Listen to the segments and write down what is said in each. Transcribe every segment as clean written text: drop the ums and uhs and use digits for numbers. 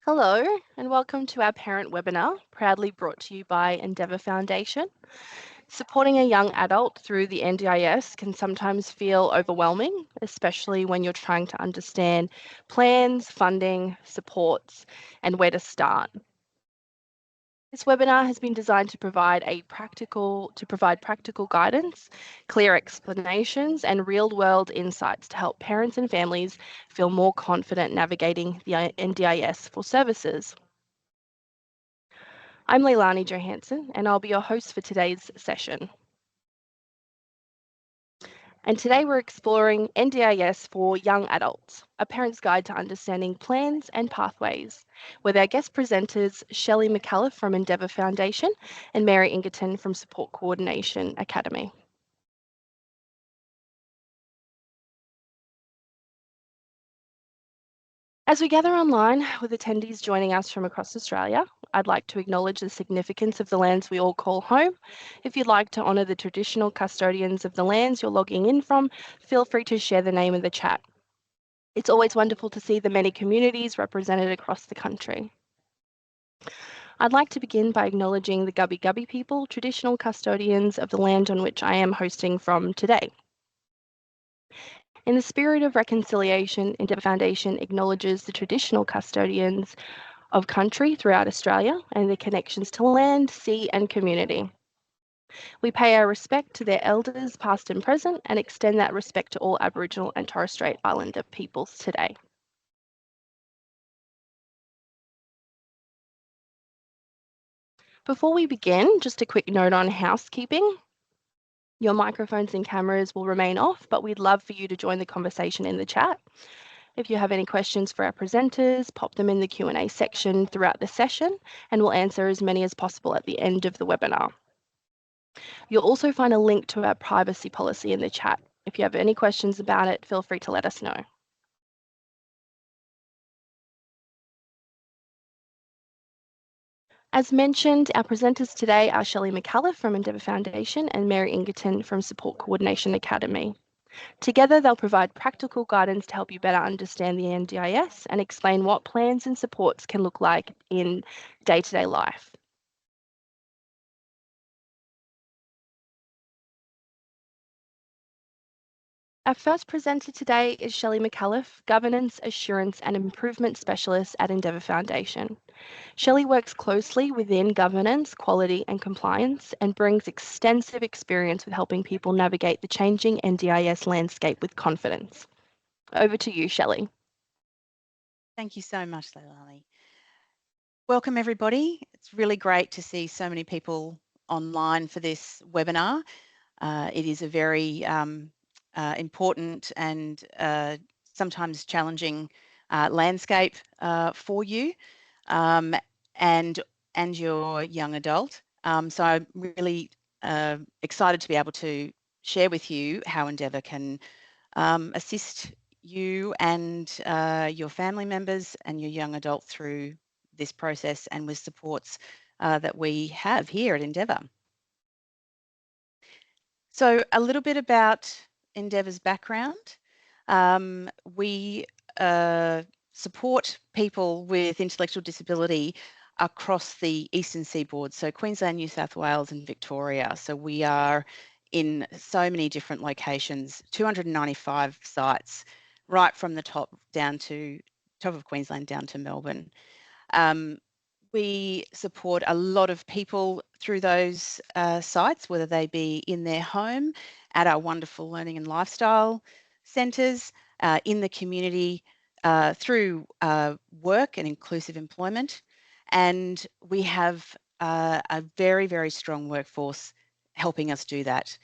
Hello, and welcome to our parent webinar, proudly brought to you by Endeavour Foundation. Supporting a young adult through the NDIS can sometimes feel overwhelming, especially when you're trying to understand plans, funding, supports, and where to start. This webinar has been designed to provide practical guidance, clear explanations, and real-world insights to help parents and families feel more confident navigating the NDIS for services. I'm Leilani Johansson, and I'll be your host for today's session. And today we're exploring NDIS for young adults, a parent's guide to understanding plans and pathways, with our guest presenters Shelley McAuliffe from Endeavour Foundation and Mary Ingerton from Support Coordination Academy. As we gather online with attendees joining us from across Australia, I'd like to acknowledge the significance of the lands we all call home. If you'd like to honour the traditional custodians of the lands you're logging in from, feel free to share the name in the chat. It's always wonderful to see the many communities represented across the country. I'd like to begin by acknowledging the Gubbi Gubbi people, traditional custodians of the land on which I am hosting from today. In the spirit of reconciliation, Endeavour Foundation acknowledges the traditional custodians of country throughout Australia and their connections to land, sea and community. We pay our respect to their elders, past and present, and extend that respect to all Aboriginal and Torres Strait Islander peoples today. Before we begin, just a quick note on housekeeping. Your microphones and cameras will remain off, but we'd love for you to join the conversation in the chat. If you have any questions for our presenters, pop them in the Q&A section throughout the session, and we'll answer as many as possible at the end of the webinar. You'll also find a link to our privacy policy in the chat. If you have any questions about it, feel free to let us know. As mentioned, our presenters today are Shelley McAuliffe from Endeavour Foundation and Mary Ingerton from Support Coordination Academy. Together, they'll provide practical guidance to help you better understand the NDIS and explain what plans and supports can look like in day-to-day life. Our first presenter today is Shelley McAuliffe, Governance, Assurance and Improvement Specialist at Endeavour Foundation. Shelley works closely within governance, quality and compliance and brings extensive experience with helping people navigate the changing NDIS landscape with confidence. Over to you, Shelley. Thank you so much, Leilani. Welcome, everybody. It's really great to see so many people online for this webinar. It is a very important and sometimes challenging landscape for you and your young adult. So I'm really excited to be able to share with you how Endeavour can assist you and your family members and your young adult through this process and with supports that we have here at Endeavour. So a little bit about Endeavour's background. We support people with intellectual disability across the eastern seaboard, so Queensland, New South Wales and Victoria. So we are in so many different locations, 295 sites, right from the top of Queensland down to Melbourne. We support a lot of people through those sites, whether they be in their home, at our wonderful learning and lifestyle centres, in the community, through work and inclusive employment. And we have a very, very strong workforce helping us do that.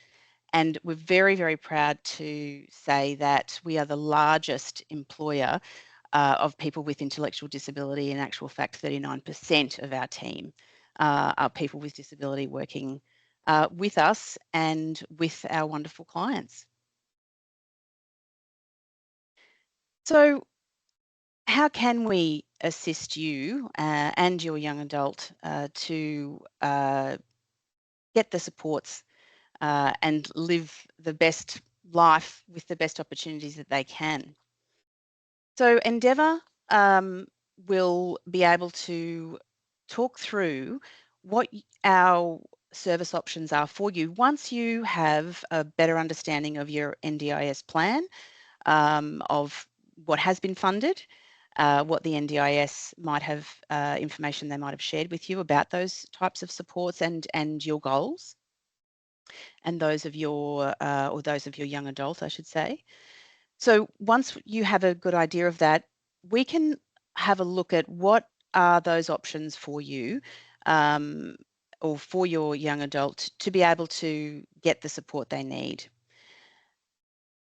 And we're very, very proud to say that we are the largest employer of people with intellectual disability. In actual fact, 39% of our team are people with disability working with us and with our wonderful clients. So how can we assist you and your young adult to get the supports and live the best life with the best opportunities that they can? So Endeavour, will be able to talk through what our service options are for you once you have a better understanding of your NDIS plan, of what has been funded, what the NDIS might have, information they might have shared with you about those types of supports and your goals, and those of your, or those of your young adult, I should say. So once you have a good idea of that, we can have a look at what are those options for you, or for your young adult to be able to get the support they need.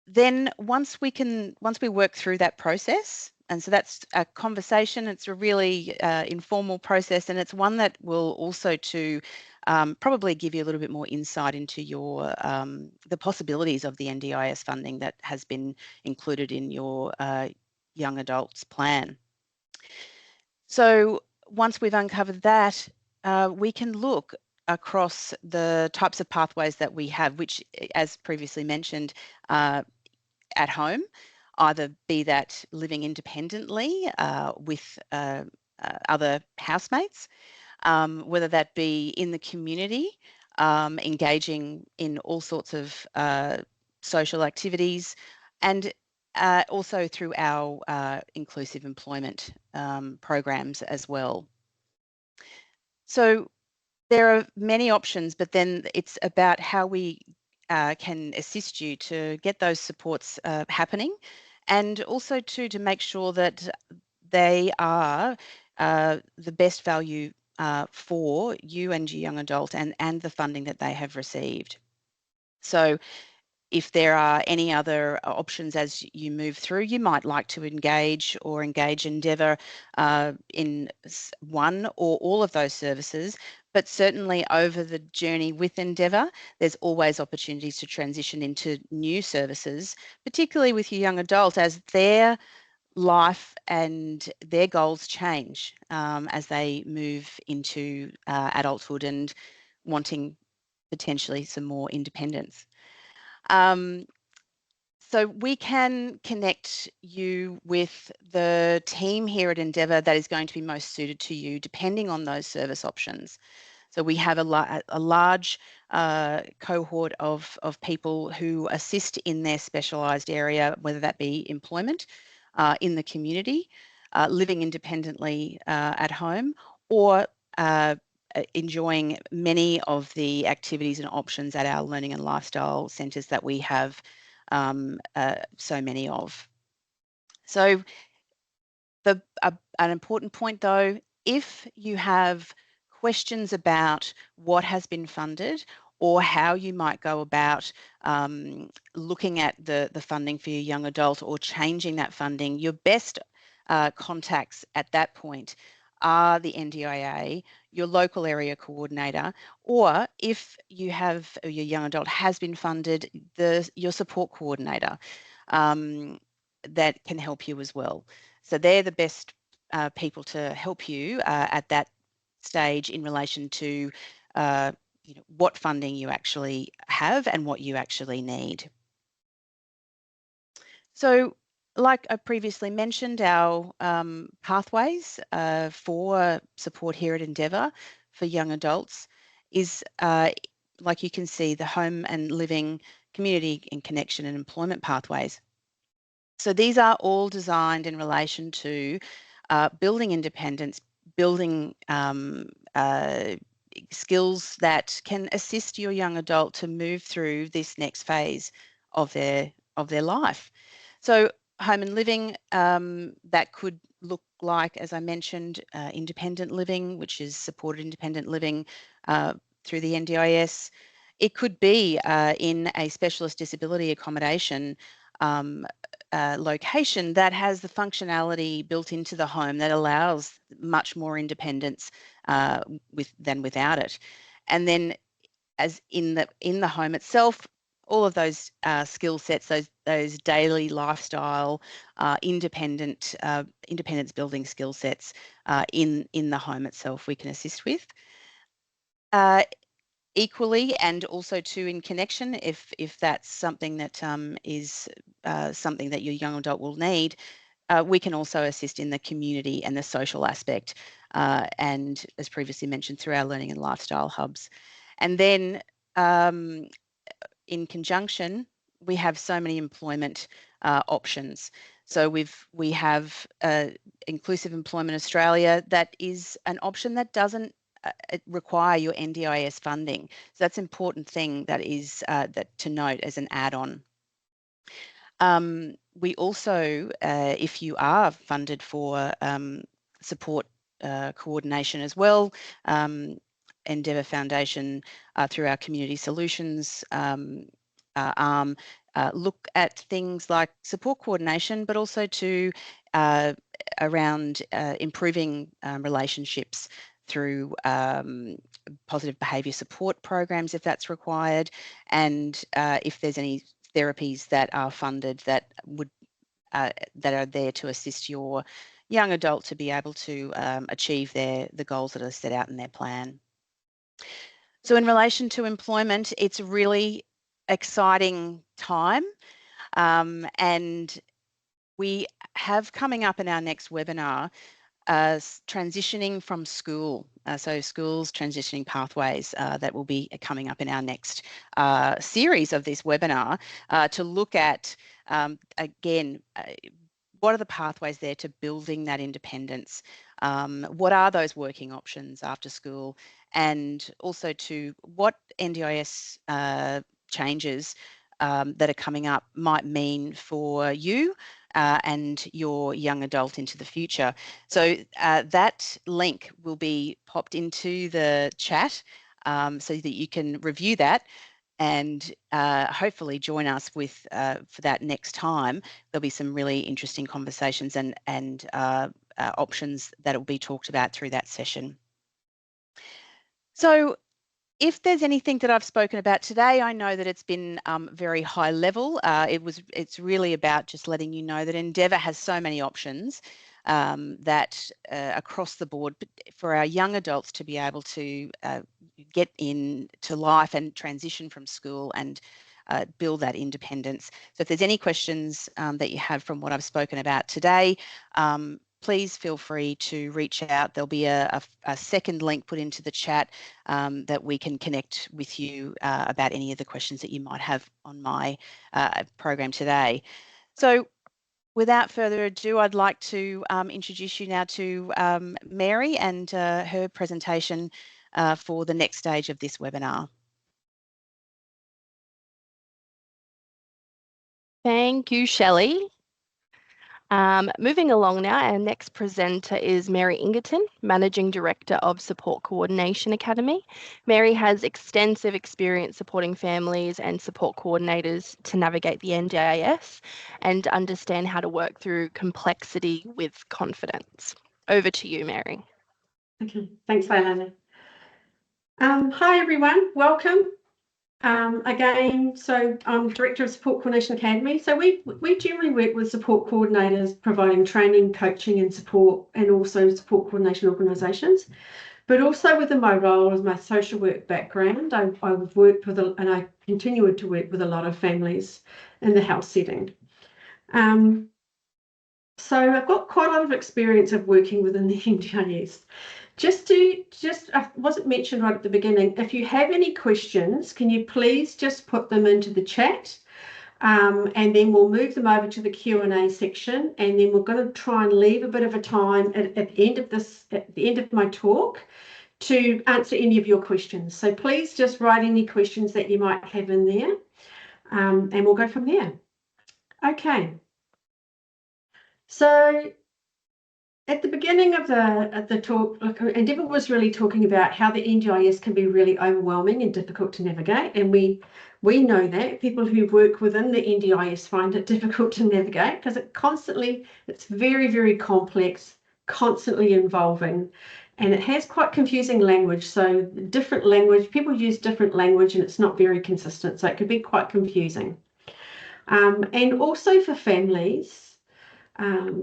Then once we work through that process, and so that's a conversation, it's a really informal process, and it's one that will also probably give you a little bit more insight into your the possibilities of the NDIS funding that has been included in your young adults plan. So once we've uncovered that, we can look across the types of pathways that we have, which, as previously mentioned, at home, either be that living independently with other housemates, whether that be in the community, engaging in all sorts of social activities, and also through our inclusive employment programs as well. So there are many options, but then it's about how we can assist you to get those supports happening, and also to make sure that they are the best value for you and your young adult, and the funding that they have received. So if there are any other options as you move through, you might like to engage Endeavour in one or all of those services, but certainly over the journey with Endeavour, there's always opportunities to transition into new services, particularly with your young adult, as their life and their goals change as they move into adulthood and wanting potentially some more independence. So we can connect you with the team here at Endeavour that is going to be most suited to you, depending on those service options. So we have a large cohort of people who assist in their specialised area, whether that be employment, in the community, living independently at home, or enjoying many of the activities and options at our learning and lifestyle centres that we have so many of. So an important point though, if you have questions about what has been funded or how you might go about looking at the funding for your young adult or changing that funding, your best contacts at that point are the NDIA, your local area coordinator, or if you have, or your young adult has been funded, your support coordinator that can help you as well. So they're the best people to help you at that stage in relation to what funding you actually have and what you actually need. So like I previously mentioned, our pathways for support here at Endeavour for young adults is, like you can see, the home and living, community and connection and employment pathways. So these are all designed in relation to building independence, building skills that can assist your young adult to move through this next phase of their life. So home and living, that could look like, as I mentioned, independent living, which is supported independent living through the NDIS. It could be in a specialist disability accommodation location that has the functionality built into the home that allows much more independence than without it. And then, as in the home itself, all of those skill sets, those daily lifestyle, independence building skill sets in the home itself, we can assist with. Equally, and also too in connection, if that's something that is something that your young adult will need, we can also assist in the community and the social aspect, and as previously mentioned, through our learning and lifestyle hubs. And then in conjunction, we have so many employment options. So we have Inclusive Employment Australia, that is an option that doesn't require your NDIS funding. So that's an important thing that is that to note as an add-on. We also, if you are funded for support coordination as well, Endeavour Foundation through our Community Solutions arm, look at things like support coordination, but also to around improving relationships through positive behaviour support programs if that's required, and if there's any therapies that are funded that would that are there to assist your young adult to be able to achieve the goals that are set out in their plan. So in relation to employment, it's a really exciting time, and we have coming up in our next webinar transitioning from school. So schools transitioning pathways that will be coming up in our next series of this webinar to look at, again, what are the pathways there to building that independence? What are those working options after school? And also to what NDIS changes that are coming up might mean for you and your young adult into the future. So that link will be popped into the chat so that you can review that and hopefully join us with for that next time. There'll be some really interesting conversations and options that will be talked about through that session. So if there's anything that I've spoken about today, I know that it's been very high level. It's really about just letting you know that Endeavour has so many options that across the board for our young adults to be able to get into life and transition from school and build that independence. So if there's any questions that you have from what I've spoken about today, please feel free to reach out. There'll be a second link put into the chat that we can connect with you about any of the questions that you might have on my program today. So without further ado, I'd like to introduce you now to Mary and her presentation for the next stage of this webinar. Thank you, Shelley. Moving along now, our next presenter is Mary Ingerton, Managing Director of Support Coordination Academy. Mary has extensive experience supporting families and support coordinators to navigate the NDIS and understand how to work through complexity with confidence. Over to you, Mary. Okay, thanks, Leilani. Hi, everyone. Welcome. Again, so I'm Director of Support Coordination Academy. So we generally work with support coordinators providing training, coaching and support, and also support coordination organisations. But also within my role as my social work background, I've worked with, and I continue to work with a lot of families in the health setting. So I've got quite a lot of experience of working within the NDIS. Wasn't mentioned right at the beginning, if you have any questions, can you please just put them into the chat, and then we'll move them over to the Q&A section, and then we're going to try and leave a bit of a time at the end of my talk to answer any of your questions. So please just write any questions that you might have in there, and we'll go from there. Okay. So at the beginning of the talk, Endeavour was really talking about how the NDIS can be really overwhelming and difficult to navigate, and we know that people who work within the NDIS find it difficult to navigate because it's very, very complex, constantly evolving, and it has quite confusing language. So different language, people use different language, and it's not very consistent, so it could be quite confusing. And also for families,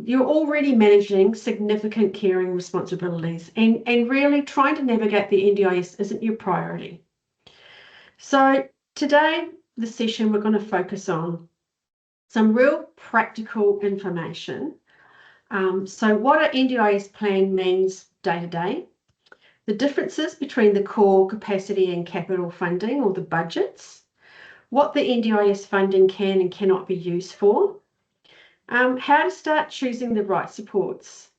you're already managing significant caring responsibilities, and really trying to navigate the NDIS isn't your priority. So today, the session, we're going to focus on some real practical information So what an NDIS plan means day to day, the differences between the core, capacity and capital funding or the budgets, what the NDIS funding can and cannot be used for, how to start choosing the right supports.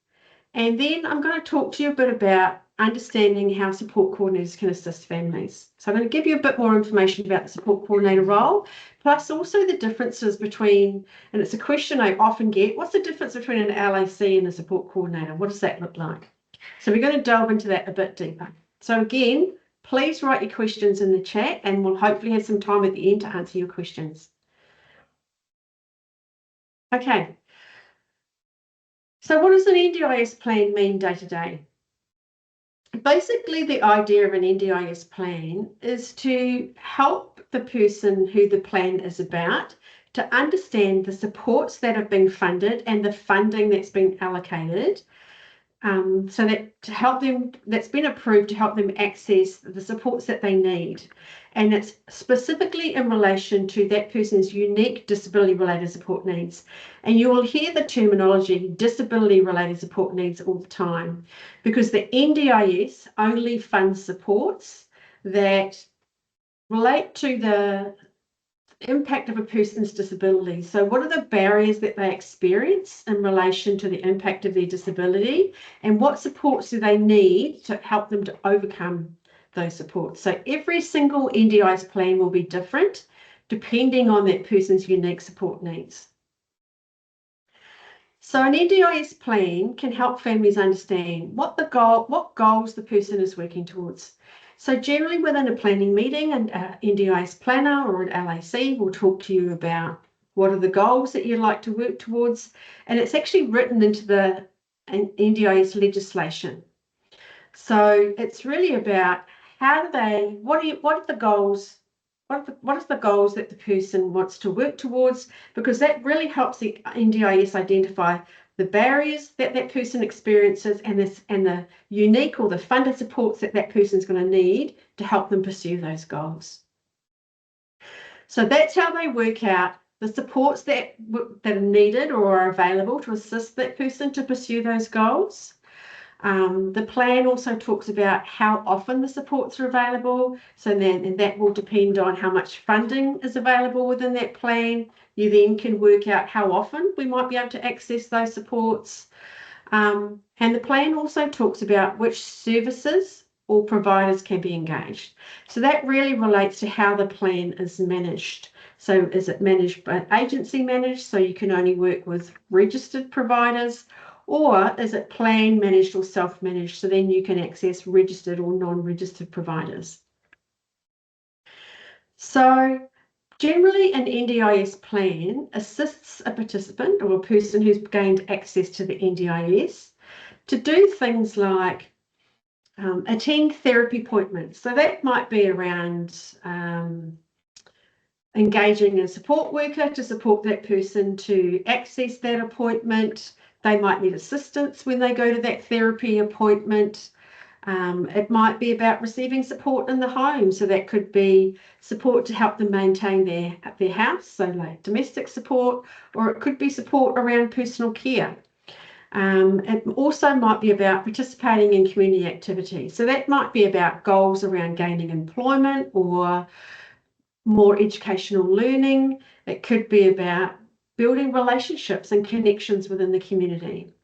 And then I'm going to talk to you a bit about understanding how support coordinators can assist families. So I'm going to give you a bit more information about the support coordinator role, plus also the differences between, and it's a question I often get, what's the difference between an LAC and a support coordinator? What does that look like? So we're going to delve into that a bit deeper. So again, please write your questions in the chat and we'll hopefully have some time at the end to answer your questions. Okay. So what does an NDIS plan mean day to day? Basically, the idea of an NDIS plan is to help the person who the plan is about to understand the supports that have been funded and the funding that's been allocated, so that to help them, that's been approved to help them access the supports that they need. And it's specifically in relation to that person's unique disability-related support needs. And you will hear the terminology disability-related support needs all the time, because the NDIS only funds supports that relate to the impact of a person's disability. So what are the barriers that they experience in relation to the impact of their disability, and what supports do they need to help them to overcome those supports? So every single NDIS plan will be different depending on that person's unique support needs. So an NDIS plan can help families understand what goals the person is working towards. So generally within a planning meeting, an NDIS planner or an LAC will talk to you about what are the goals that you'd like to work towards, and it's actually written into the NDIS legislation. So it's really about what are the goals, what is the goals that the person wants to work towards, because that really helps the NDIS identify the barriers that that person experiences and the unique or the funded supports that that person's going to need to help them pursue those goals. So that's how they work out the supports that are needed or are available to assist that person to pursue those goals. The plan also talks about how often the supports are available. So then, and that will depend on how much funding is available within that plan. You then can work out how often we might be able to access those supports. And the plan also talks about which services or providers can be engaged. So that really relates to how the plan is managed. So is it managed by agency managed, so you can only work with registered providers, or is it plan managed or self-managed, so then you can access registered or non-registered providers? So generally an NDIS plan assists a participant or a person who's gained access to the NDIS to do things like attend therapy appointments. So that might be around engaging a support worker to support that person to access that appointment. They might need assistance when they go to that therapy appointment. It might be about receiving support in the home. So that could be support to help them maintain their house, so like domestic support, or it could be support around personal care. It also might be about participating in community activities. So that might be about goals around gaining employment or more educational learning. It could be about building relationships and connections within the community.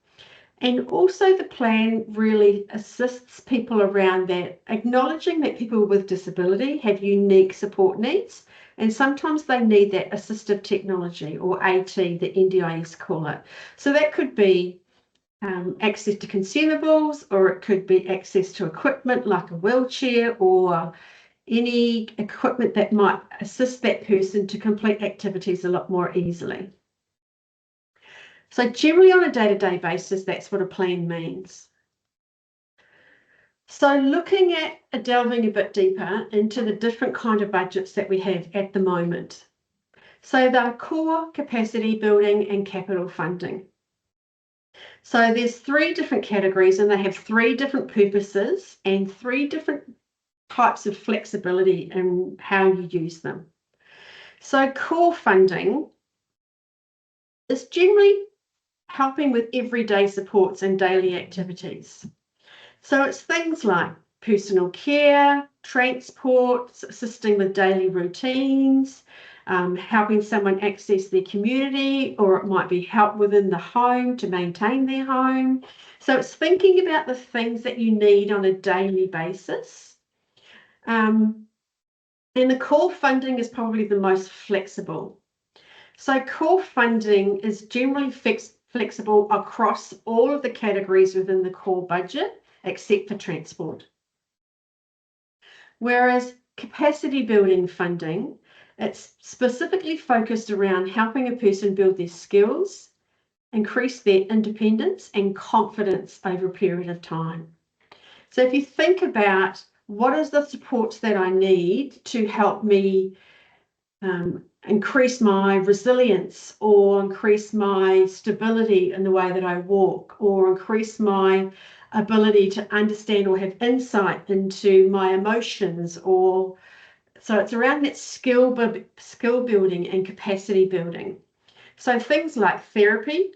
And also the plan really assists people around that, acknowledging that people with disability have unique support needs, and sometimes they need that assistive technology, or AT, the NDIS call it. So that could be access to consumables, or it could be access to equipment like a wheelchair or any equipment that might assist that person to complete activities a lot more easily. So generally on a day-to-day basis, that's what a plan means. So looking at delving a bit deeper into the different kind of budgets that we have at the moment. So they're core, capacity building and capital funding. So there's 3 different categories, and they have 3 different purposes and 3 different types of flexibility in how you use them. So core funding is generally helping with everyday supports and daily activities. So it's things like personal care, transport, assisting with daily routines, helping someone access their community, or it might be help within the home to maintain their home. So it's thinking about the things that you need on a daily basis. And the core funding is probably the most flexible. So core funding is generally flexible across all of the categories within the core budget, except for transport. Whereas capacity building funding, it's specifically focused around helping a person build their skills, increase their independence and confidence over a period of time. So if you think about what is the supports that I need to help me increase my resilience, or increase my stability in the way that I walk, or increase my ability to understand or have insight into my emotions, or so it's around that skill building and capacity building. So things like therapy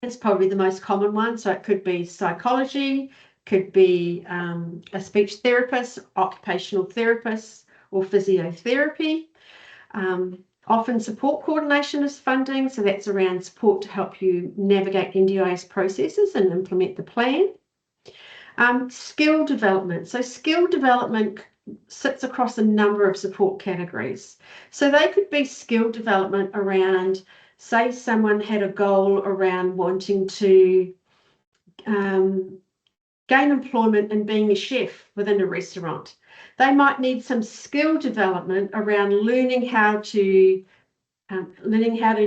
is probably the most common one. So it could be psychology, could be a speech therapist, occupational therapist, or physiotherapy. Often support coordination is funding, so that's around support to help you navigate NDIS processes and implement the plan. Skill development. So skill development sits across a number of support categories. So they could be skill development around, say someone had a goal around wanting to gain employment in being a chef within a restaurant. They might need some skill development around learning how to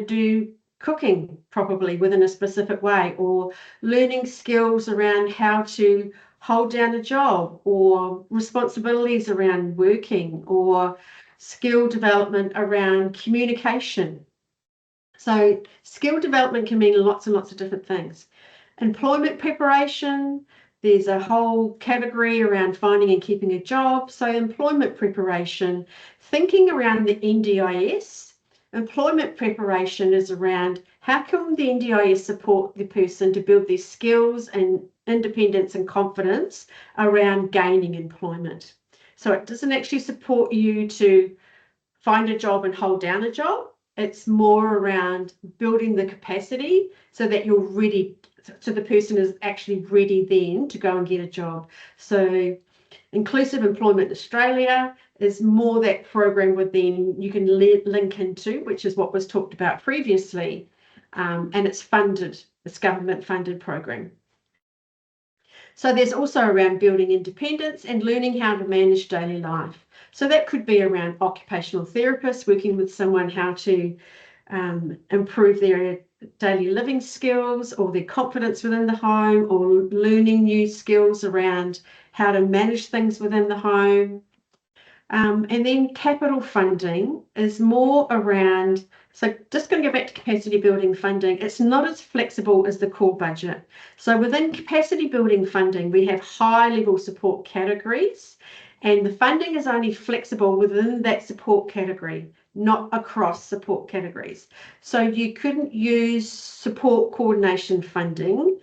do cooking properly within a specific way, or learning skills around how to hold down a job, or responsibilities around working, or skill development around communication. So skill development can mean lots and lots of different things. Employment preparation, there's a whole category around finding and keeping a job. So employment preparation, thinking around the NDIS, employment preparation is around how can the NDIS support the person to build their skills and independence and confidence around gaining employment. So it doesn't actually support you to find a job and hold down a job. It's more around building the capacity so that you're ready, so the person is actually ready then to go and get a job. So Inclusive Employment Australia is more that program with then you can link into, which is what was talked about previously, and it's funded, it's government funded program. So there's also around building independence and learning how to manage daily life. So that could be around occupational therapists, working with someone how to improve their daily living skills or their confidence within the home, or learning new skills around how to manage things within the home. And then capital funding is more around, so just going to go back to capacity building funding, it's not as flexible as the core budget. So within capacity building funding, we have high level support categories, and the funding is only flexible within that support category, not across support categories. So you couldn't use support coordination funding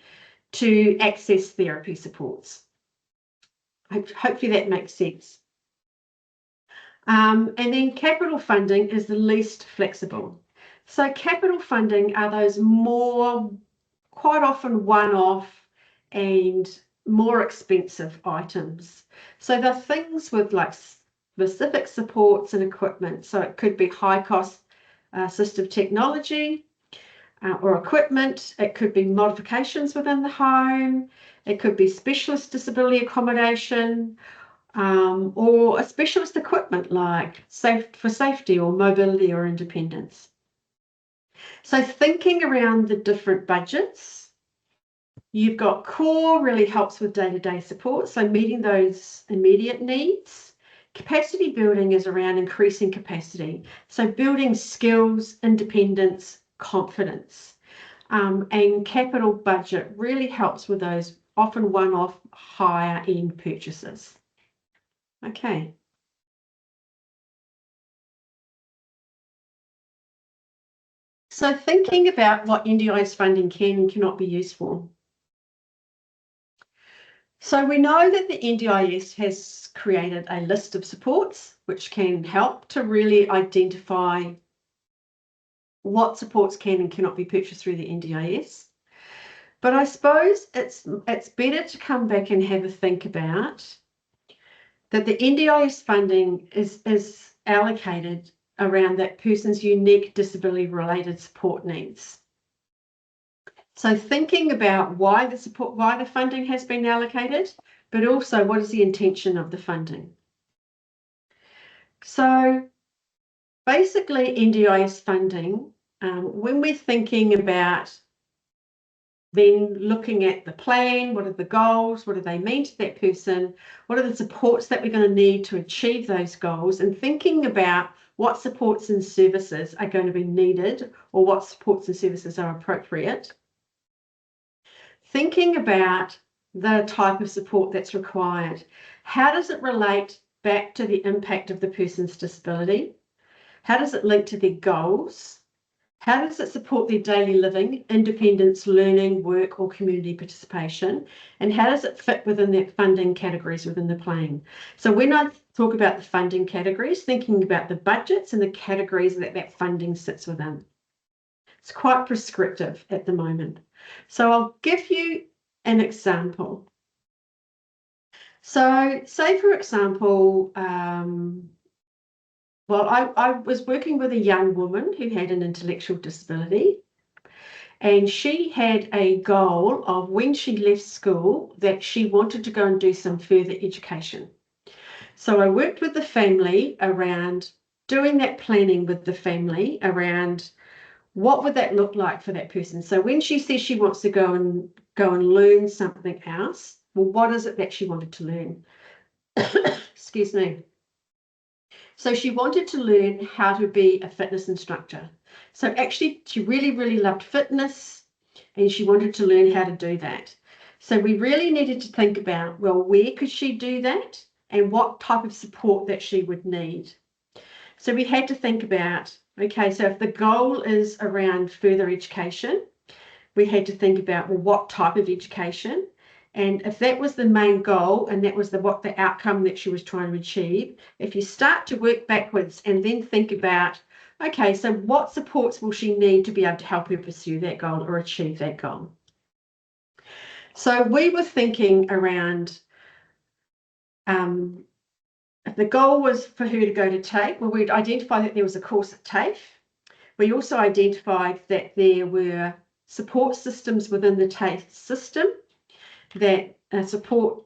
to access therapy supports. Hopefully that makes sense. And then capital funding is the least flexible. So capital funding are those more, quite often one-off and more expensive items. So they're things with like specific supports and equipment. So it could be high cost assistive technology or equipment. It could be modifications within the home. It could be specialist disability accommodation, or a specialist equipment like for safety or mobility or independence. So thinking around the different budgets, you've got core really helps with day-to-day support, so meeting those immediate needs. Capacity building is around increasing capacity, so building skills, independence, confidence. And capital budget really helps with those often one-off higher end purchases. Okay. So thinking about what NDIS funding can and cannot be used for. So we know that the NDIS has created a list of supports which can help to really identify what supports can and cannot be purchased through the NDIS. But I suppose it's better to come back and have a think about that the NDIS funding is allocated around that person's unique disability-related support needs. So thinking about why the funding has been allocated, but also what is the intention of the funding. So basically NDIS funding, when we're thinking about then looking at the plan, what are the goals, what do they mean to that person, what are the supports that we're going to need to achieve those goals, and thinking about what supports and services are going to be needed or what supports and services are appropriate. Thinking about the type of support that's required. How does it relate back to the impact of the person's disability? How does it link to their goals? How does it support their daily living, independence, learning, work, or community participation? And how does it fit within that funding categories within the plan? So when I talk about the funding categories, thinking about the budgets and the categories that funding sits within. It's quite prescriptive at the moment. So I'll give you an example. So say, for example, well, I was working with a young woman who had an intellectual disability, and she had a goal of when she left school that she wanted to go and do some further education. So I worked with the family around doing that planning with the family around what would that look like for that person. So when she says she wants to go and learn something else, well, what is it that she wanted to learn? Excuse me. So she wanted to learn how to be a fitness instructor. So actually, she really, really loved fitness and she wanted to learn how to do that. So we really needed to think about, well, where could she do that and what type of support that she would need. So we had to think about, okay, so if the goal is around further education, we had to think about, well, what type of education? And if that was the main goal and that was what the outcome that she was trying to achieve, if you start to work backwards and then think about, okay, so what supports will she need to be able to help her pursue that goal or achieve that goal? So we were thinking around, if the goal was for her to go to TAFE, well, we'd identify that there was a course at TAFE. We also identified that there were support systems within the TAFE system that support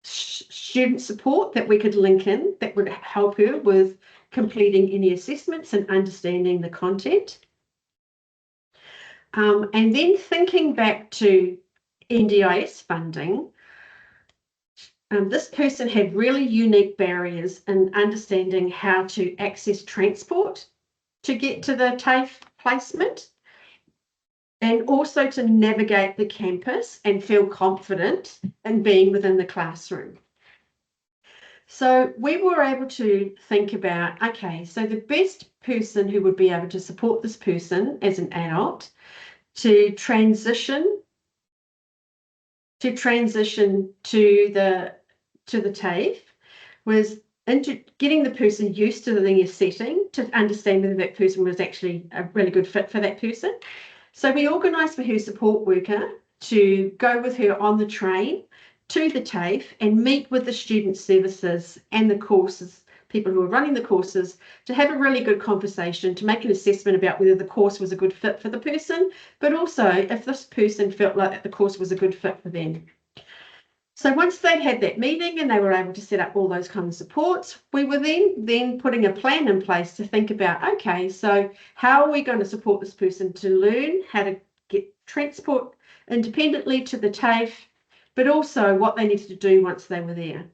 student support that we could link in that would help her with completing any assessments and understanding the content. And then thinking back to NDIS funding, this person had really unique barriers in understanding how to access transport to get to the TAFE placement, and also to navigate the campus and feel confident in being within the classroom. So we were able to think about, okay, so the best person who would be able to support this person as an adult to transition to the TAFE was into getting the person used to the linear setting to understand whether that person was actually a really good fit for that person. So we organised for her support worker to go with her on the train to the TAFE and meet with the student services and the courses, people who are running the courses, to have a really good conversation, to make an assessment about whether the course was a good fit for the person, but also if this person felt like the course was a good fit for them. So once they'd had that meeting and they were able to set up all those kind of supports, we were then putting a plan in place to think about, okay, so how are we going to support this person to learn how to get transport independently to the TAFE, but also what they needed to do once they were there.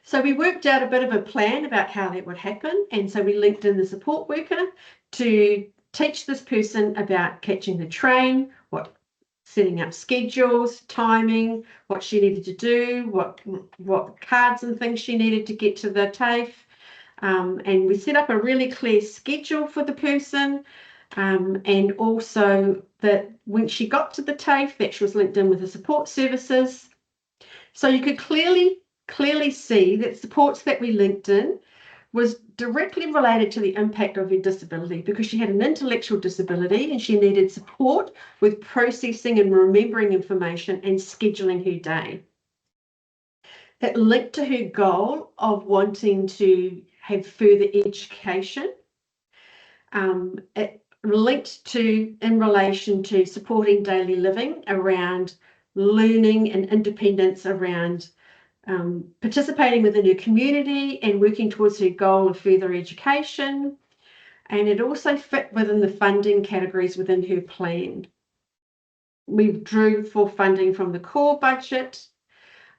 So we worked out a bit of a plan about how that would happen. And so we linked in the support worker to teach this person about catching the train, setting up schedules, timing, what she needed to do, what cards and things she needed to get to the TAFE, And we set up a really clear schedule for the person, and also that when she got to the TAFE, that she was linked in with the support services. So you could clearly see that supports that we linked in was directly related to the impact of her disability, because she had an intellectual disability and she needed support with processing and remembering information and scheduling her day. It linked to her goal of wanting to have further education. It linked to in relation to supporting daily living around learning and independence, around participating within her community and working towards her goal of further education. And it also fit within the funding categories within her plan. We drew for funding from the core budget,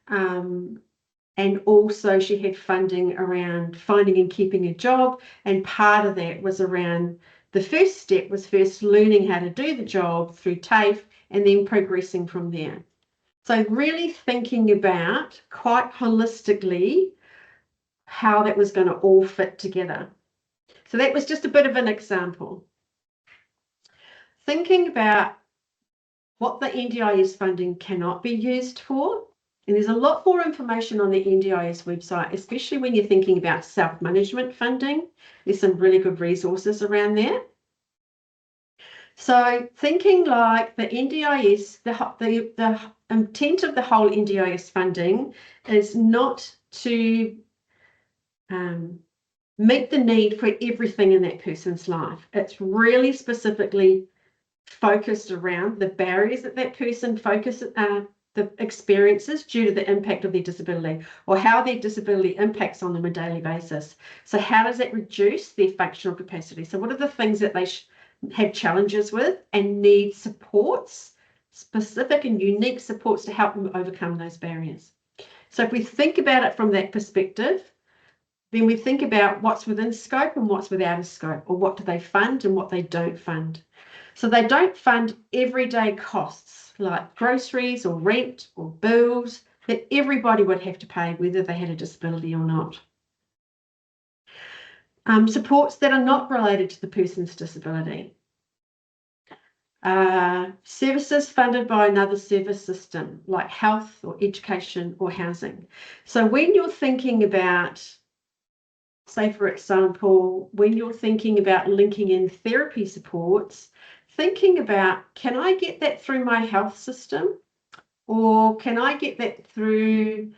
and also she had funding around finding and keeping a job, and part of that was around the first step was first learning how to do the job through TAFE and then progressing from there. So really thinking about quite holistically how that was going to all fit together. So that was just a bit of an example. Thinking about what the NDIS funding cannot be used for. And there's a lot more information on the NDIS website, especially when you're thinking about self-management funding. There's some really good resources around there. So thinking like the NDIS, the intent of the whole NDIS funding is not to meet the need for everything in that person's life. It's really specifically focused around the barriers that that person the experiences due to the impact of their disability, or how their disability impacts on them on a daily basis. So how does that reduce their functional capacity? So what are the things that they have challenges with and need supports, specific and unique supports to help them overcome those barriers? So if we think about it from that perspective, then we think about what's within scope and what's without a scope, or what do they fund and what they don't fund. So they don't fund everyday costs like groceries or rent or bills that everybody would have to pay whether they had a disability or not. Supports that are not related to the person's disability. Services funded by another service system like health or education or housing. So when you're thinking about, say for example, when you're thinking about linking in therapy supports, thinking about, can I get that through my health system, or can I get that through,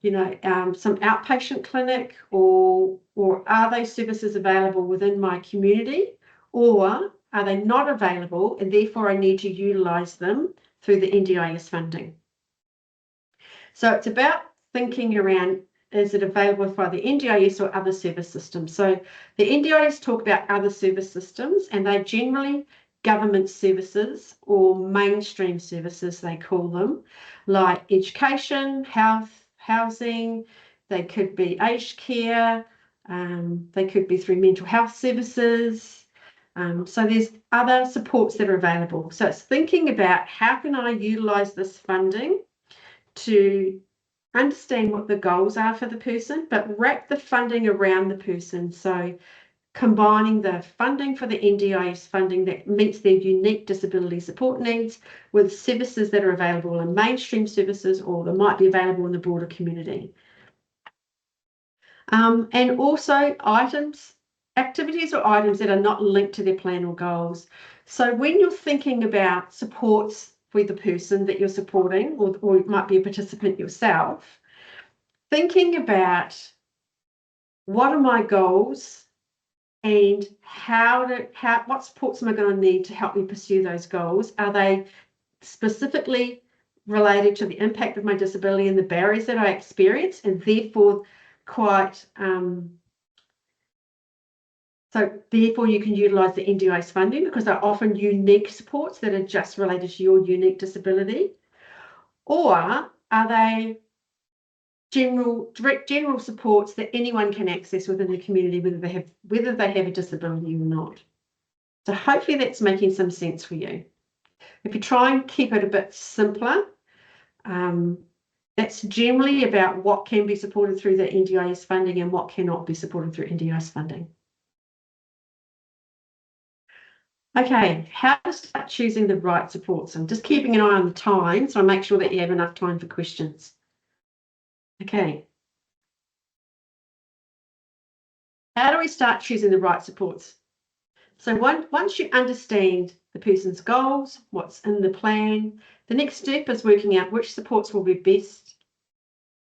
some outpatient clinic, or are those services available within my community, or are they not available and therefore I need to utilise them through the NDIS funding? So it's about thinking around, is it available via the NDIS or other service systems? So the NDIS talk about other service systems, and they generally government services or mainstream services, they call them, like education, health, housing. They could be aged care. They could be through mental health services. So there's other supports that are available. So it's thinking about, how can I utilise this funding to understand what the goals are for the person, but wrap the funding around the person. So combining the funding for the NDIS funding that meets their unique disability support needs with services that are available in mainstream services or that might be available in the broader community. And also activities or items that are not linked to their plan or goals. So when you're thinking about supports for the person that you're supporting, or you might be a participant yourself, thinking about what are my goals and what supports am I going to need to help me pursue those goals? Are they specifically related to the impact of my disability and the barriers that I experience, and therefore so therefore you can utilise the NDIS funding because they're often unique supports that are just related to your unique disability? Or are they general supports that anyone can access within the community, whether they have a disability or not? So hopefully that's making some sense for you. If you try and keep it a bit simpler, That's generally about what can be supported through the NDIS funding and what cannot be supported through NDIS funding. Okay, how to start choosing the right supports. I'm just keeping an eye on the time, so I make sure that you have enough time for questions. Okay. How do we start choosing the right supports? So once you understand the person's goals, what's in the plan, the next step is working out which supports will be best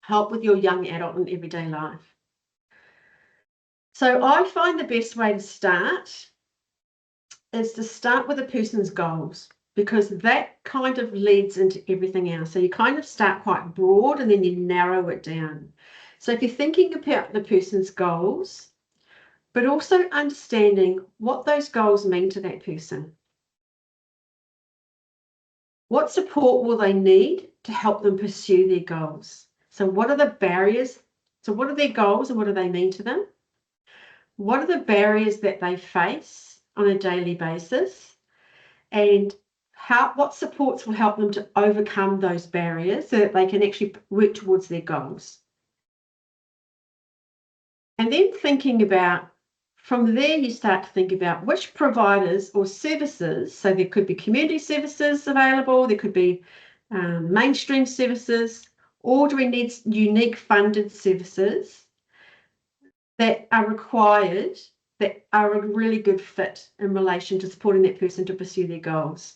help with your young adult in everyday life. So I find the best way to start is to start with a person's goals, because that kind of leads into everything else. So you kind of start quite broad and then you narrow it down. So if you're thinking about the person's goals, but also understanding what those goals mean to that person. What support will they need to help them pursue their goals? So what are the barriers? So what are their goals and what do they mean to them? What are the barriers that they face on a daily basis? And what supports will help them to overcome those barriers so that they can actually work towards their goals? And then thinking about, from there you start to think about which providers or services, so there could be community services available, there could be mainstream services, or do we need unique funded services that are required, that are a really good fit in relation to supporting that person to pursue their goals.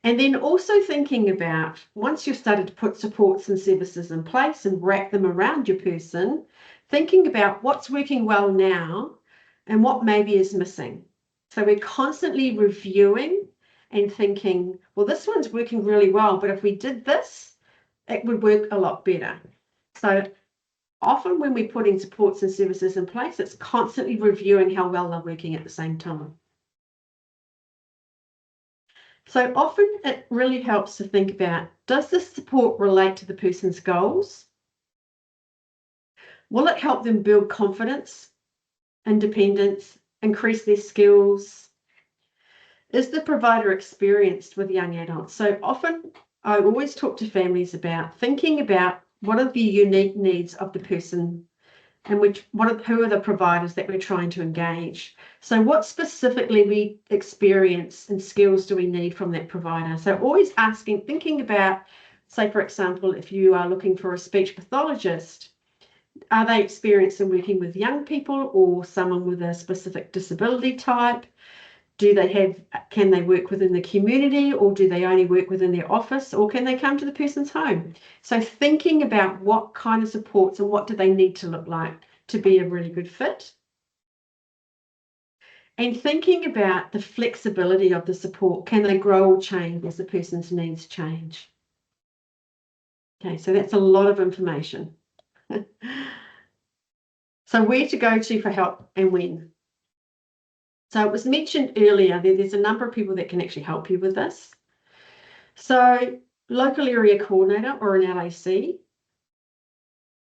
And then also thinking about, once you've started to put supports and services in place and wrap them around your person, thinking about what's working well now and what maybe is missing. So we're constantly reviewing and thinking, well, this one's working really well, but if we did this, it would work a lot better. So often when we're putting supports and services in place, it's constantly reviewing how well they're working at the same time. So often it really helps to think about, does this support relate to the person's goals? Will it help them build confidence, independence, increase their skills? Is the provider experienced with young adults? So often I always talk to families about thinking about what are the unique needs of the person and who are the providers that we're trying to engage. So what specifically we experience and skills do we need from that provider? So always asking, thinking about, say, for example, if you are looking for a speech pathologist, are they experienced in working with young people or someone with a specific disability type? Can they work within the community, or do they only work within their office, or can they come to the person's home? So thinking about what kind of supports and what do they need to look like to be a really good fit. And thinking about the flexibility of the support. Can they grow or change as the person's needs change? Okay, so that's a lot of information. So where to go to for help and when? So it was mentioned earlier that there's a number of people that can actually help you with this. So local area coordinator or an LAC,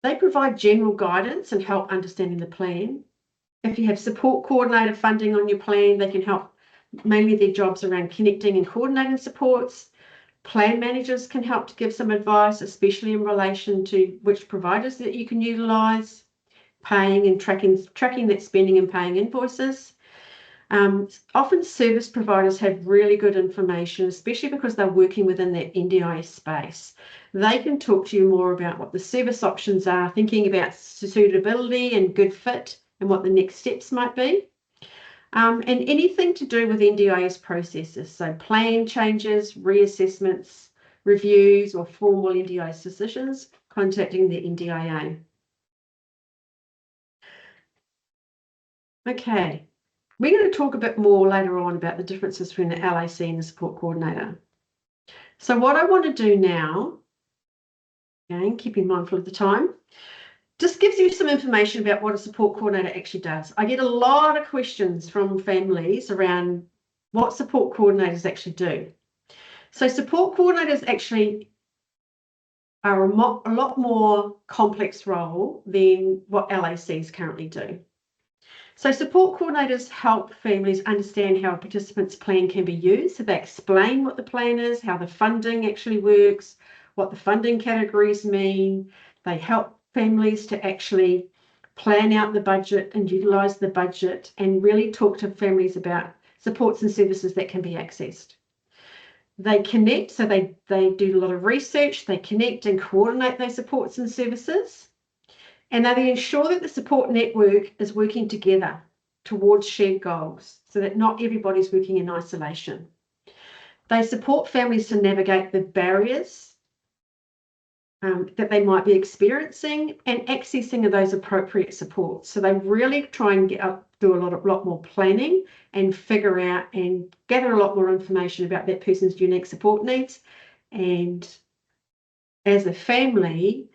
they provide general guidance and help understanding the plan. If you have support coordinator funding on your plan, they can help. Mainly their jobs around connecting and coordinating supports. Plan managers can help to give some advice, especially in relation to which providers that you can utilise, paying and tracking that spending and paying invoices. Often service providers have really good information, especially because they're working within that NDIS space. They can talk to you more about what the service options are, thinking about suitability and good fit and what the next steps might be. And anything to do with NDIS processes, so plan changes, reassessments, reviews, or formal NDIS decisions, contacting the NDIA. Okay. We're going to talk a bit more later on about the differences between the LAC and the support coordinator. So what I want to do now, again, keeping mindful of the time, just gives you some information about what a support coordinator actually does. I get a lot of questions from families around what support coordinators actually do. So support coordinators actually are a lot more complex role than what LACs currently do. So support coordinators help families understand how a participant's plan can be used. So they explain what the plan is, how the funding actually works, what the funding categories mean. They help families to actually plan out the budget and utilise the budget and really talk to families about supports and services that can be accessed. They connect, so they do a lot of research, they connect and coordinate those supports and services, and they ensure that the support network is working together towards shared goals so that not everybody's working in isolation. They support families to navigate the barriers that they might be experiencing and accessing of those appropriate supports. So they really try and do a lot more planning and figure out and gather a lot more information about that person's unique support needs. And as a family,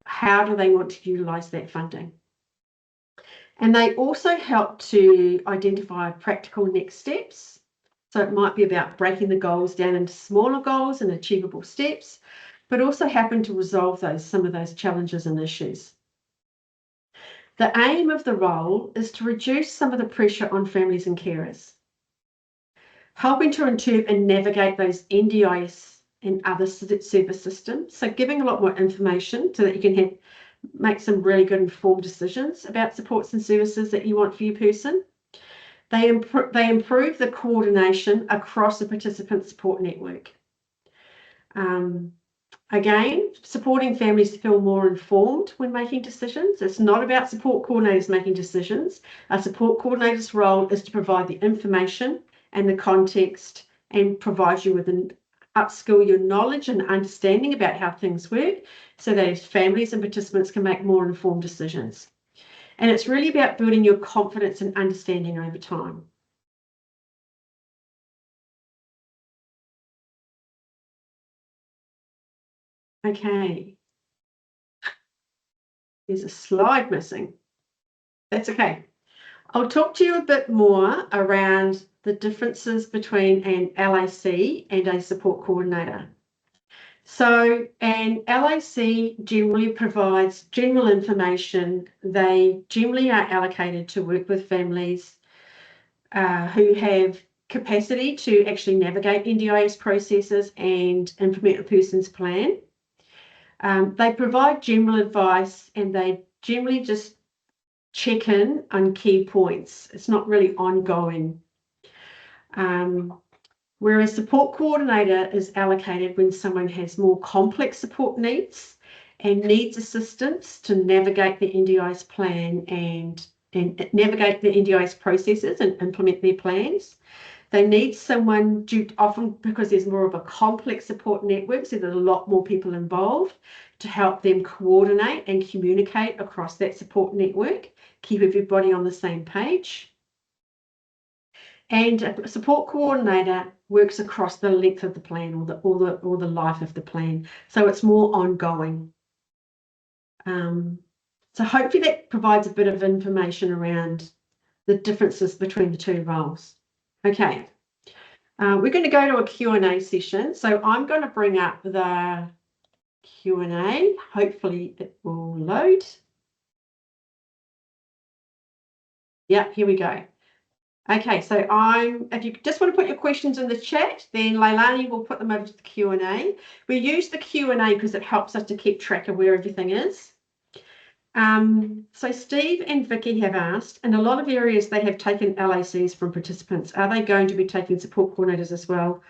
how do they want to utilise that funding? And they also help to identify practical next steps. So it might be about breaking the goals down into smaller goals and achievable steps, but also helping to resolve some of those challenges and issues. The aim of the role is to reduce some of the pressure on families and carers, helping to interpret and navigate those NDIS and other service systems. So giving a lot more information so that you can make some really good informed decisions about supports and services that you want for your person. They improve the coordination across the participant support network. Again, supporting families to feel more informed when making decisions. It's not about support coordinators making decisions. A support coordinator's role is to provide the information and the context and provide you with upskill your knowledge and understanding about how things work so that families and participants can make more informed decisions. And it's really about building your confidence and understanding over time. Okay. There's a slide missing. That's okay. I'll talk to you a bit more around the differences between an LAC and a support coordinator. So an LAC generally provides general information. They generally are allocated to work with families who have capacity to actually navigate NDIS processes and implement a person's plan. They provide general advice and they generally just check in on key points. It's not really ongoing. Whereas support coordinator is allocated when someone has more complex support needs and needs assistance to navigate the NDIS plan and navigate the NDIS processes and implement their plans. They need someone, often because there's more of a complex support network, so there's a lot more people involved, to help them coordinate and communicate across that support network, keep everybody on the same page. And a support coordinator works across the length of the plan or the life of the plan. So it's more ongoing. So hopefully that provides a bit of information around the differences between the two roles. Okay, we're going to go to a Q&A session. So I'm going to bring up the Q&A. Hopefully it will load. Yeah, here we go. Okay, so if you just want to put your questions in the chat, then Leilani will put them over to the Q&A. We use the Q&A because it helps us to keep track of where everything is. So Steve and Vicky have asked, in a lot of areas they have taken LACs from participants. Are they going to be taking support coordinators as well?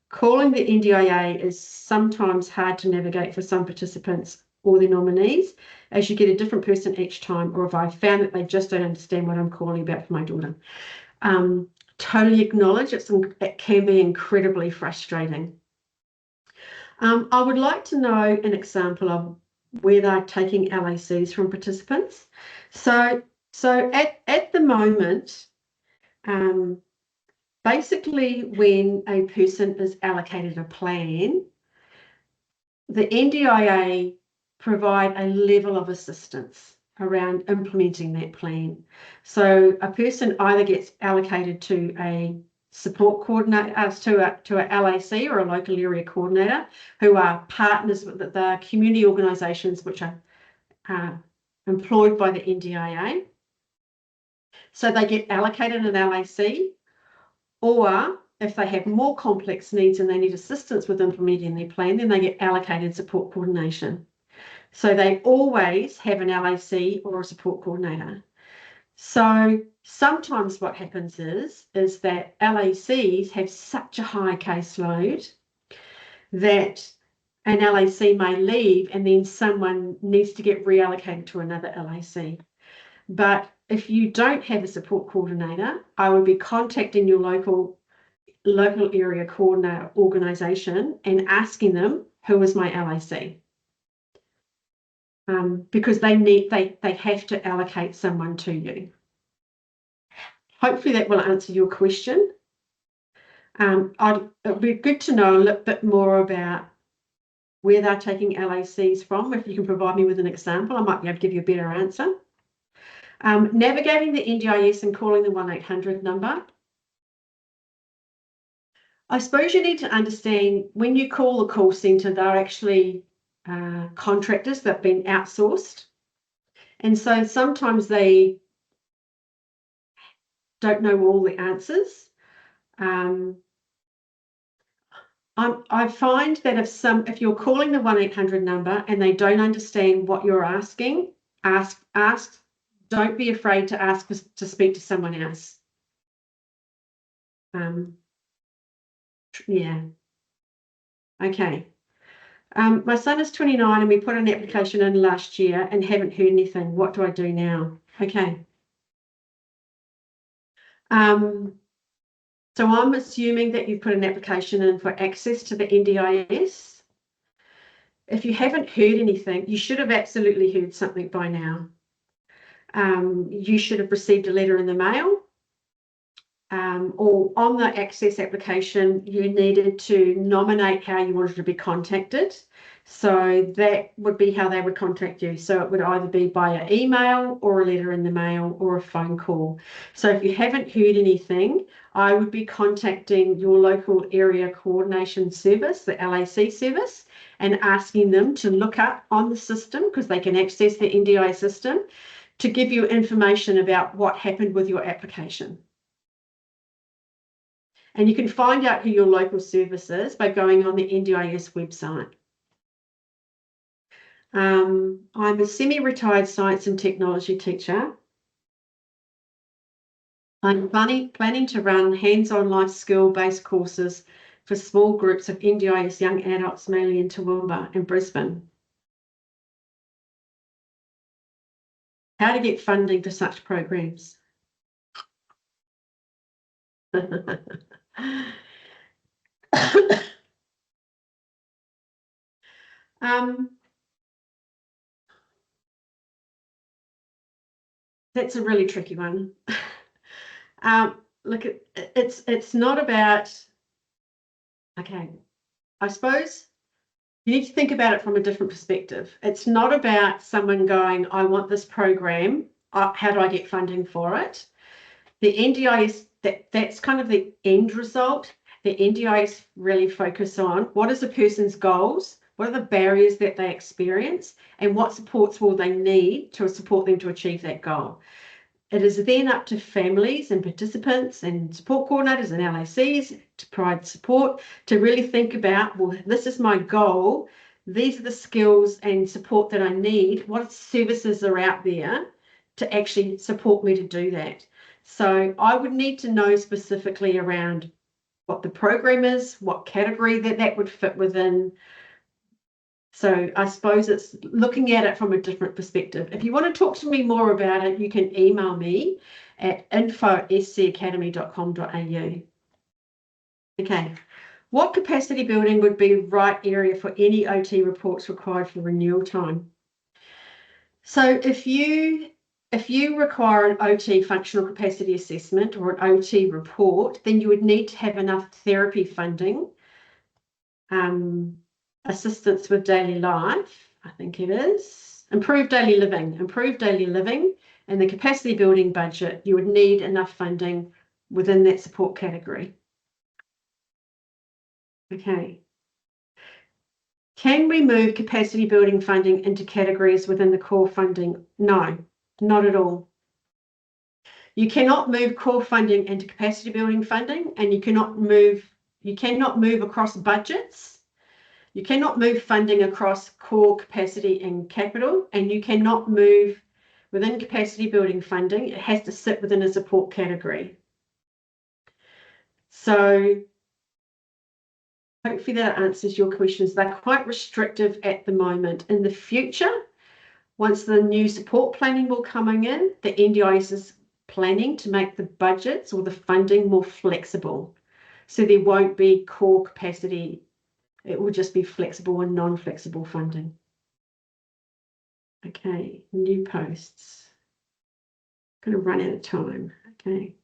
Calling the NDIA is sometimes hard to navigate for some participants or their nominees, as you get a different person each time, or if I found that they just don't understand what I'm calling about for my daughter. Totally acknowledge it can be incredibly frustrating. I would like to know an example of where they're taking LACs from participants. So at the moment, basically when a person is allocated a plan, the NDIA provide a level of assistance around implementing that plan. So a person either gets allocated to a support coordinator, to a LAC or a local area coordinator, who are partners with the community organisations which are employed by the NDIA. So they get allocated an LAC, or if they have more complex needs and they need assistance with implementing their plan, then they get allocated support coordination. So they always have an LAC or a support coordinator. So sometimes what happens is that LACs have such a high caseload that an LAC may leave and then someone needs to get reallocated to another LAC. But if you don't have a support coordinator, I would be contacting your local area coordinator organisation and asking them, who is my LAC? Because they have to allocate someone to you. Hopefully that will answer your question. It would be good to know a little bit more about where they're taking LACs from. If you can provide me with an example, I might be able to give you a better answer. Navigating the NDIS and calling the 1-800 number. I suppose you need to understand when you call the call centre, they're actually contractors that have been outsourced. And so sometimes they don't know all the answers. I find that if you're calling the 1-800 number and they don't understand what you're asking, ask. Don't be afraid to ask to speak to someone else. Yeah. Okay. My son is 29 and we put an application in last year and haven't heard anything. What do I do now? Okay. So I'm assuming that you've put an application in for access to the NDIS. If you haven't heard anything, you should have absolutely heard something by now. You should have received a letter in the mail, or on the access application, you needed to nominate how you wanted to be contacted. So that would be how they would contact you. So it would either be by an email or a letter in the mail or a phone call. So if you haven't heard anything, I would be contacting your local area coordination service, the LAC service, and asking them to look up on the system, because they can access the NDI system, to give you information about what happened with your application. And you can find out who your local service is by going on the NDIS website. I'm a semi-retired science and technology teacher. I'm planning to run hands-on life skill-based courses for small groups of NDIS young adults, mainly in Toowoomba and Brisbane. How to get funding for such programs? That's a really tricky one. Look, it's not about, okay, I suppose you need to think about it from a different perspective. It's not about someone going, I want this program, how do I get funding for it? The NDIS, that's kind of the end result. The NDIS really focus on what is a person's goals, what are the barriers that they experience, and what supports will they need to support them to achieve that goal. It is then up to families and participants and support coordinators and LACs to provide support, to really think about, well, this is my goal. These are the skills and support that I need. What services are out there to actually support me to do that? So I would need to know specifically around what the program is, what category that would fit within. So I suppose it's looking at it from a different perspective. If you want to talk to me more about it, you can email me at info@scacademy.com.au. Okay. What capacity building would be right area for any OT reports required for renewal time? So if you require an OT functional capacity assessment or an OT report, then you would need to have enough therapy funding, assistance with daily life, I think it is, improved daily living, and the capacity building budget, you would need enough funding within that support category. Okay. Can we move capacity building funding into categories within the core funding? No, not at all. You cannot move core funding into capacity building funding, and you cannot move across budgets. You cannot move funding across core, capacity and capital, and you cannot move within capacity building funding. It has to sit within a support category. So hopefully that answers your questions. They're quite restrictive at the moment. In the future, once the new support planning will coming in, the NDIS is planning to make the budgets or the funding more flexible. So there won't be core capacity. It will just be flexible and non-flexible funding. Okay, new posts. Going to run out of time. Okay,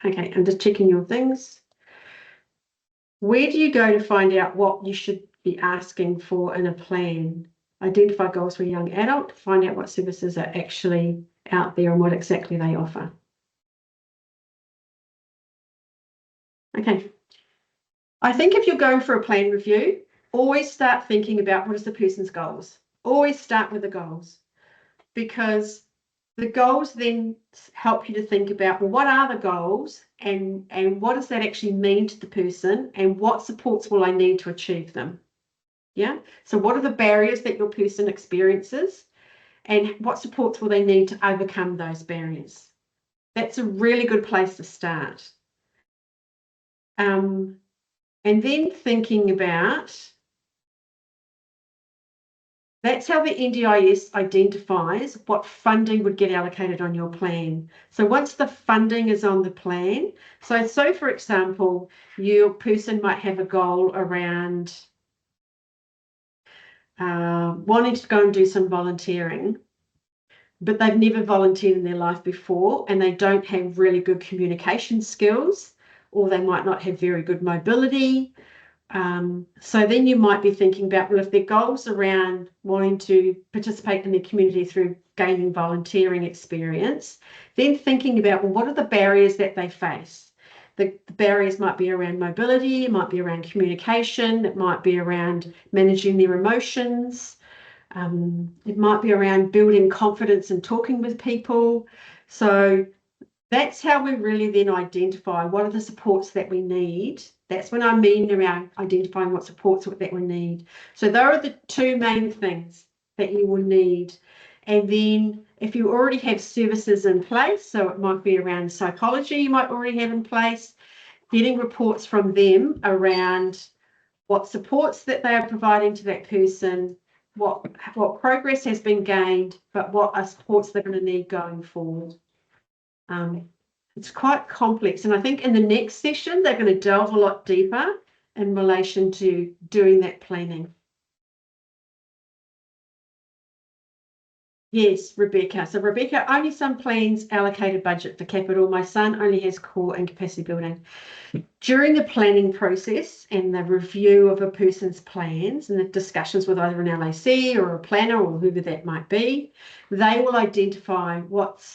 I'm just checking your things. Where do you go to find out what you should be asking for in a plan? Identify goals for a young adult, find out what services are actually out there and what exactly they offer. Okay. I think if you're going for a plan review, always start thinking about what is the person's goals. Always start with the goals, because the goals then help you to think about, well, what are the goals and what does that actually mean to the person and what supports will I need to achieve them? Yeah. So what are the barriers that your person experiences and what supports will they need to overcome those barriers? That's a really good place to start. And then thinking about, that's how the NDIS identifies what funding would get allocated on your plan. So once the funding is on the plan, so for example, your person might have a goal around wanting to go and do some volunteering, but they've never volunteered in their life before and they don't have really good communication skills, or they might not have very good mobility. So then you might be thinking about, well, if their goals around wanting to participate in their community through gaining volunteering experience, then thinking about, well, what are the barriers that they face? The barriers might be around mobility, it might be around communication, it might be around managing their emotions, it might be around building confidence and talking with people. So that's how we really then identify what are the supports that we need. That's when I mean around identifying what supports that we need. So those are the two main things that you will need. And then if you already have services in place, so it might be around psychology you might already have in place, getting reports from them around what supports that they are providing to that person, what progress has been gained, but what are supports they're going to need going forward. It's quite complex, and I think in the next session they're going to delve a lot deeper in relation to doing that planning. Yes, Rebecca. So Rebecca, only some plans allocated budget for capital. My son only has core and capacity building. During the planning process and the review of a person's plans and the discussions with either an LAC or a planner or whoever that might be, they will identify what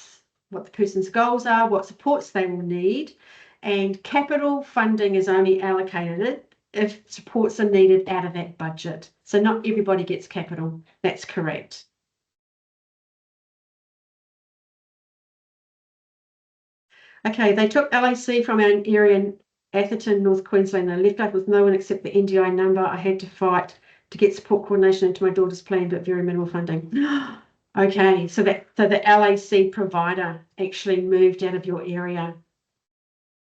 the person's goals are, what supports they will need, and capital funding is only allocated if supports are needed out of that budget. So not everybody gets capital. That's correct. Okay, they took LAC from our area in Atherton, North Queensland. They left us with no one except the NDI number. I had to fight to get support coordination into my daughter's plan, but very minimal funding. Okay, so the LAC provider actually moved out of your area.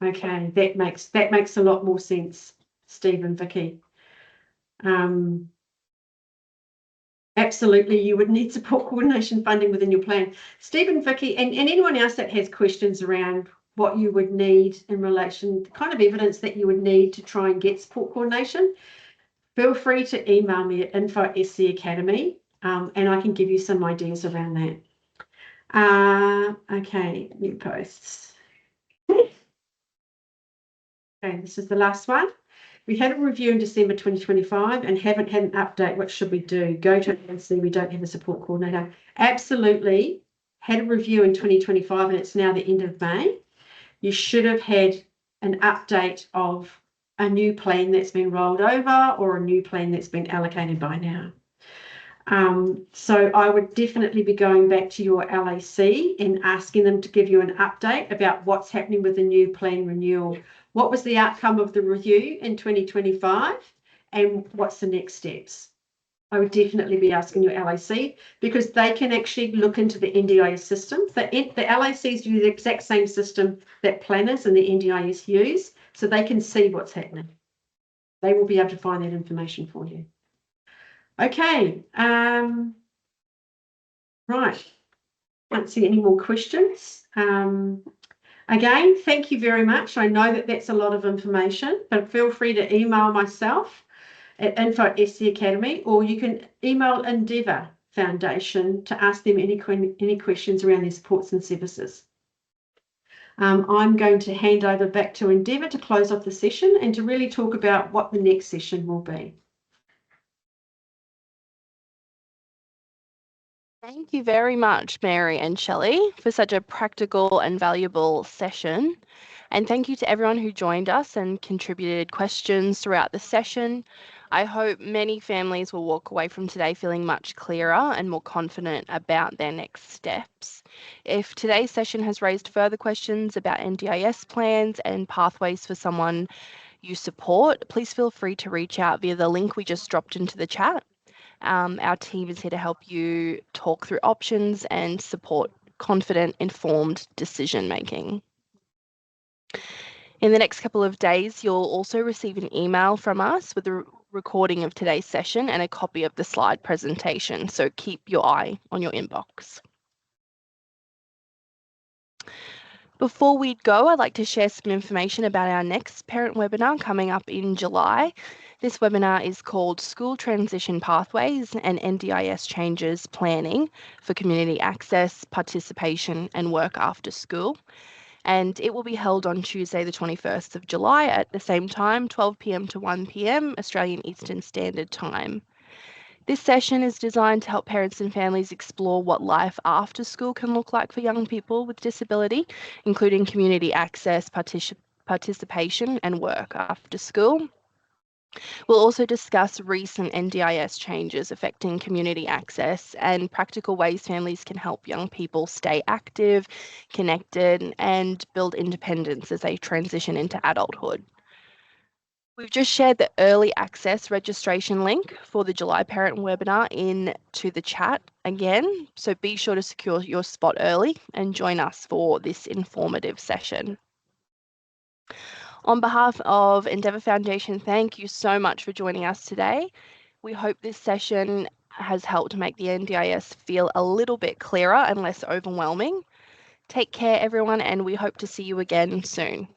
Okay, that makes a lot more sense, Steve and Vicky. Absolutely, you would need support coordination funding within your plan. Steve and Vicky, and anyone else that has questions around what you would need in relation, the kind of evidence that you would need to try and get support coordination, feel free to email me at info@SC Academy, and I can give you some ideas around that. Okay, new posts. Okay, this is the last one. We had a review in December 2025 and haven't had an update. What should we do? Go to NC, we don't have a support coordinator. Absolutely. Had a review in 2025 and it's now the end of May. You should have had an update of a new plan that's been rolled over or a new plan that's been allocated by now. So I would definitely be going back to your LAC and asking them to give you an update about what's happening with the new plan renewal. What was the outcome of the review in 2025 and what's the next steps? I would definitely be asking your LAC because they can actually look into the NDIS system. The LACs use the exact same system that planners and the NDIS use, so they can see what's happening. They will be able to find that information for you. Okay, right. Can't see any more questions. Again, thank you very much. I know that that's a lot of information, but feel free to email myself at info@SC Academy, or you can email Endeavour Foundation to ask them any questions around their supports and services. I'm going to hand over back to Endeavour to close off the session and to really talk about what the next session will be. Thank you very much, Mary and Shelley, for such a practical and valuable session. And thank you to everyone who joined us and contributed questions throughout the session. I hope many families will walk away from today feeling much clearer and more confident about their next steps. If today's session has raised further questions about NDIS plans and pathways for someone you support, please feel free to reach out via the link we just dropped into the chat. Our team is here to help you talk through options and support confident, informed decision making. In the next couple of days, you'll also receive an email from us with a recording of today's session and a copy of the slide presentation, so keep your eye on your inbox. Before we go, I'd like to share some information about our next parent webinar coming up in July. This webinar is called School Transition Pathways and NDIS Changes Planning for Community Access, Participation and Work After School. And it will be held on Tuesday, the 21st of July at the same time, 12 p.m. to 1 p.m. Australian Eastern Standard Time. This session is designed to help parents and families explore what life after school can look like for young people with disability, including community access, participation and work after school. We'll also discuss recent NDIS changes affecting community access and practical ways families can help young people stay active, connected, and build independence as they transition into adulthood. We've just shared the early access registration link for the July Parent webinar into the chat again, so be sure to secure your spot early and join us for this informative session. On behalf of Endeavour Foundation, thank you so much for joining us today. We hope this session has helped make the NDIS feel a little bit clearer and less overwhelming. Take care, everyone, and we hope to see you again soon.